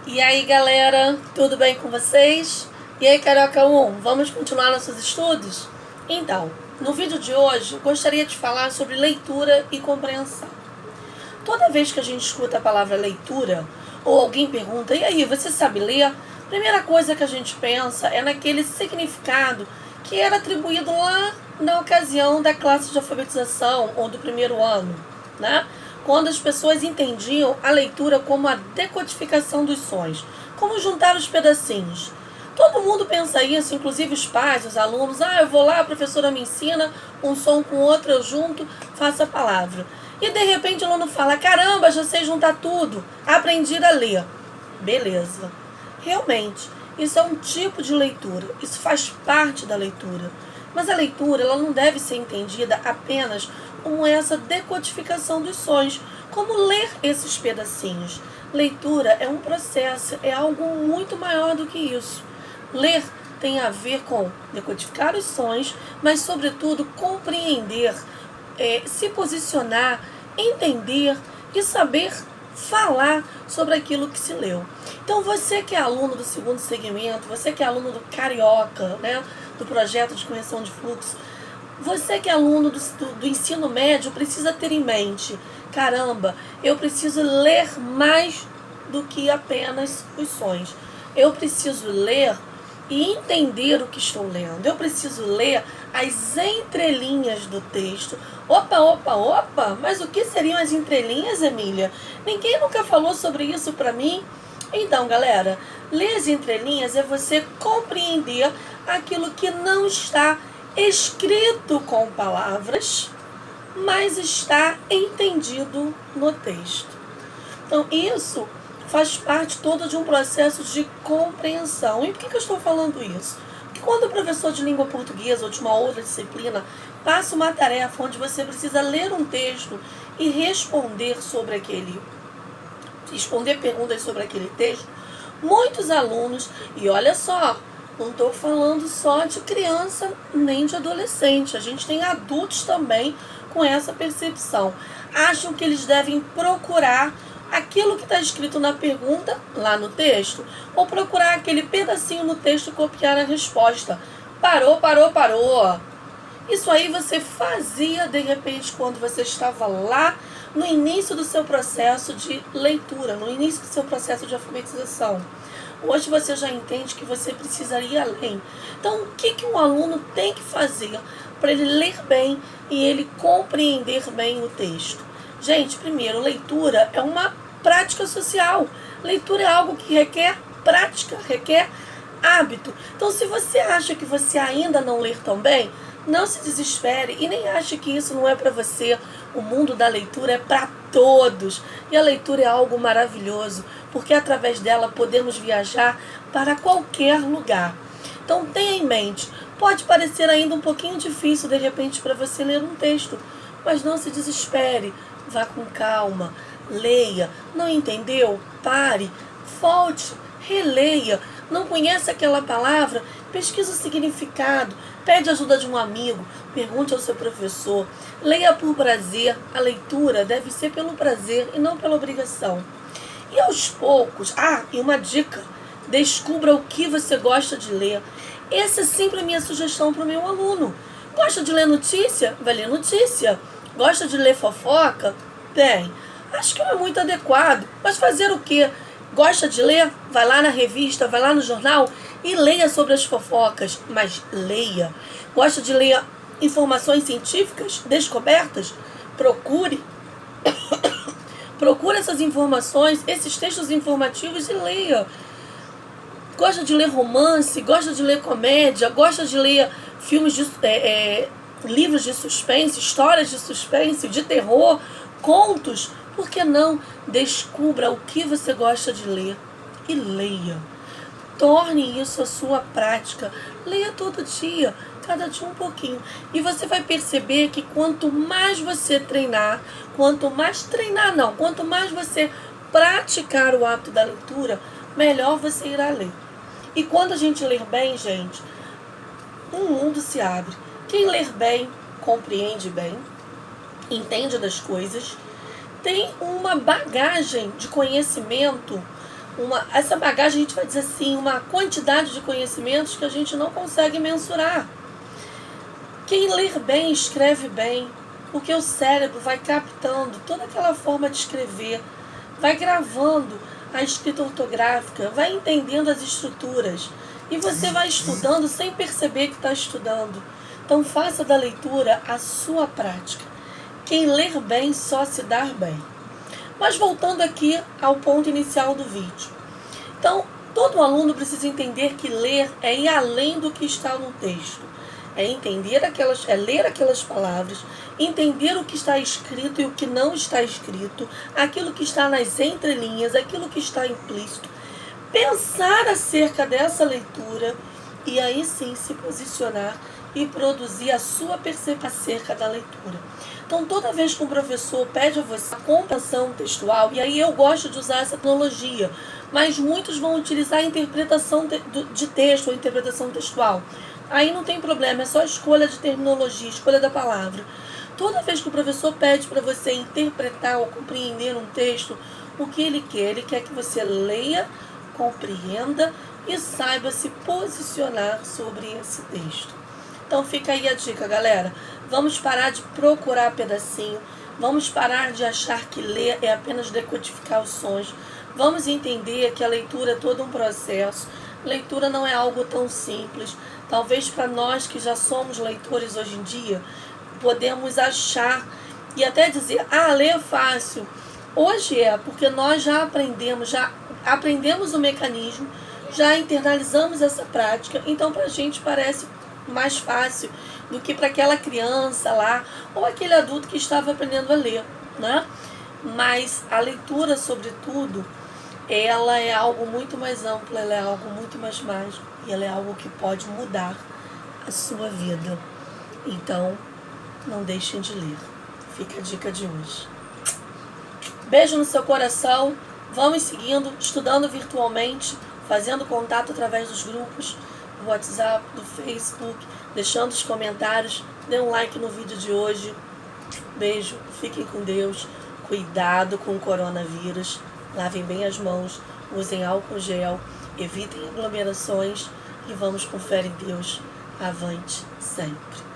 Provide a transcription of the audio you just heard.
E aí, galera, tudo bem com vocês? E aí, Carioca 1, vamos continuar nossos estudos? Então, no vídeo de hoje, eu gostaria de falar sobre leitura e compreensão. Toda vez que a gente escuta a palavra leitura, ou alguém pergunta, e aí, você sabe ler? A primeira coisa que a gente pensa é naquele significado que era atribuído lá na ocasião da classe de alfabetização ou do primeiro ano, né? Quando as pessoas entendiam a leitura como a decodificação dos sons, como juntar os pedacinhos. Todo mundo pensa isso, inclusive os pais, os alunos. Eu vou lá, a professora me ensina, um som com outro eu junto, faço a palavra. E de repente o aluno fala, caramba, já sei juntar tudo, aprendi a ler. Beleza. Realmente, isso é um tipo de leitura, isso faz parte da leitura. Mas a leitura ela não deve ser entendida apenas como essa decodificação dos sons, como ler esses pedacinhos. Leitura é um processo, é algo muito maior do que isso. Ler tem a ver com decodificar os sons, mas sobretudo compreender, se posicionar, entender e saber falar sobre aquilo que se leu. Então você que é aluno do segundo segmento, você que é aluno do Carioca, né, do projeto de correção de fluxo, você que é aluno do ensino médio precisa ter em mente, caramba, eu preciso ler mais do que apenas os sons. Eu preciso ler e entender o que estou lendo. Eu preciso ler as entrelinhas do texto. Opa, mas o que seriam as entrelinhas, Emília? Ninguém nunca falou sobre isso para mim. Então, galera, ler as entrelinhas é você compreender aquilo que não está escrito com palavras, mas está entendido no texto. Então, isso faz parte todo de um processo de compreensão. E por que eu estou falando isso? Porque quando o professor de língua portuguesa ou de uma outra disciplina passa uma tarefa onde você precisa ler um texto e responder perguntas sobre aquele texto, muitos alunos, e olha só, não estou falando só de criança nem de adolescente, a gente tem adultos também com essa percepção. Acham que eles devem procurar aquilo que está escrito na pergunta, lá no texto, ou procurar aquele pedacinho no texto e copiar a resposta. Parou. Isso aí você fazia, de repente, quando você estava lá no início do seu processo de leitura, no início do seu processo de alfabetização. Hoje você já entende que você precisaria ir além. Então, o que um aluno tem que fazer para ele ler bem e ele compreender bem o texto? Gente, primeiro, leitura é uma prática social. Leitura é algo que requer prática, requer hábito. Então, se você acha que você ainda não lê tão bem, não se desespere e nem ache que isso não é para você. O mundo da leitura é para todos. E a leitura é algo maravilhoso, porque através dela podemos viajar para qualquer lugar. Então tenha em mente, pode parecer ainda um pouquinho difícil de repente para você ler um texto, mas não se desespere, vá com calma, leia. Não entendeu? Pare, volte, releia. Não conhece aquela palavra? Pesquisa o significado, pede ajuda de um amigo, pergunte ao seu professor. Leia por prazer. A leitura deve ser pelo prazer e não pela obrigação. E aos poucos, e uma dica, descubra o que você gosta de ler. Essa é sempre a minha sugestão para o meu aluno. Gosta de ler notícia? Vai ler notícia. Gosta de ler fofoca? Bem, acho que não é muito adequado, mas fazer o quê? Gosta de ler? Vai lá na revista, vai lá no jornal e leia sobre as fofocas, mas leia. Gosta de ler informações científicas, descobertas? Procure essas informações, esses textos informativos e leia. Gosta de ler romance, gosta de ler comédia, gosta de ler filmes livros de suspense, histórias de suspense, de terror, contos? Por que não? Descubra o que você gosta de ler e leia. Torne isso a sua prática. Leia todo dia, cada dia um pouquinho. E você vai perceber que quanto mais você treinar, quanto mais você praticar o hábito da leitura, melhor você irá ler. E quando a gente ler bem, gente, um mundo se abre. Quem ler bem, compreende bem, entende das coisas, tem uma bagagem de conhecimento essa bagagem, a gente vai dizer assim, uma quantidade de conhecimentos que a gente não consegue mensurar. Quem ler bem, escreve bem, porque o cérebro vai captando toda aquela forma de escrever, vai gravando a escrita ortográfica, vai entendendo as estruturas, e você vai estudando sem perceber que está estudando. Então faça da leitura a sua prática. Quem ler bem só se dá bem. Mas voltando aqui ao ponto inicial do vídeo. Então, todo aluno precisa entender que ler é ir além do que está no texto. É ler aquelas palavras, entender o que está escrito e o que não está escrito, aquilo que está nas entrelinhas, aquilo que está implícito, pensar acerca dessa leitura e aí sim se posicionar e produzir a sua percepção acerca da leitura. Então, toda vez que um professor pede a você a compreensão textual, e aí eu gosto de usar essa tecnologia, mas muitos vão utilizar a interpretação de texto ou interpretação textual. Aí não tem problema, é só escolha de terminologia, escolha da palavra. Toda vez que o professor pede para você interpretar ou compreender um texto, o que ele quer? Ele quer que você leia, compreenda e saiba se posicionar sobre esse texto. Então fica aí a dica, galera. Vamos parar de procurar pedacinho. Vamos parar de achar que ler é apenas decodificar os sons. Vamos entender que a leitura é todo um processo. Leitura não é algo tão simples. Talvez para nós que já somos leitores hoje em dia, podemos achar e até dizer, ler é fácil. Hoje porque nós já aprendemos o mecanismo, já internalizamos essa prática, então para a gente parece mais fácil do que para aquela criança lá, ou aquele adulto que estava aprendendo a ler, né? Mas a leitura, sobretudo, ela é algo muito mais amplo, ela é algo muito mais mágico, e ela é algo que pode mudar a sua vida. Então, não deixem de ler. Fica a dica de hoje. Beijo no seu coração. Vamos seguindo, estudando virtualmente, fazendo contato através dos grupos, do WhatsApp, do Facebook, deixando os comentários. Dê um like no vídeo de hoje. Beijo, fiquem com Deus. Cuidado com o coronavírus. Lavem bem as mãos, usem álcool gel, evitem aglomerações e vamos com fé em Deus. Avante sempre.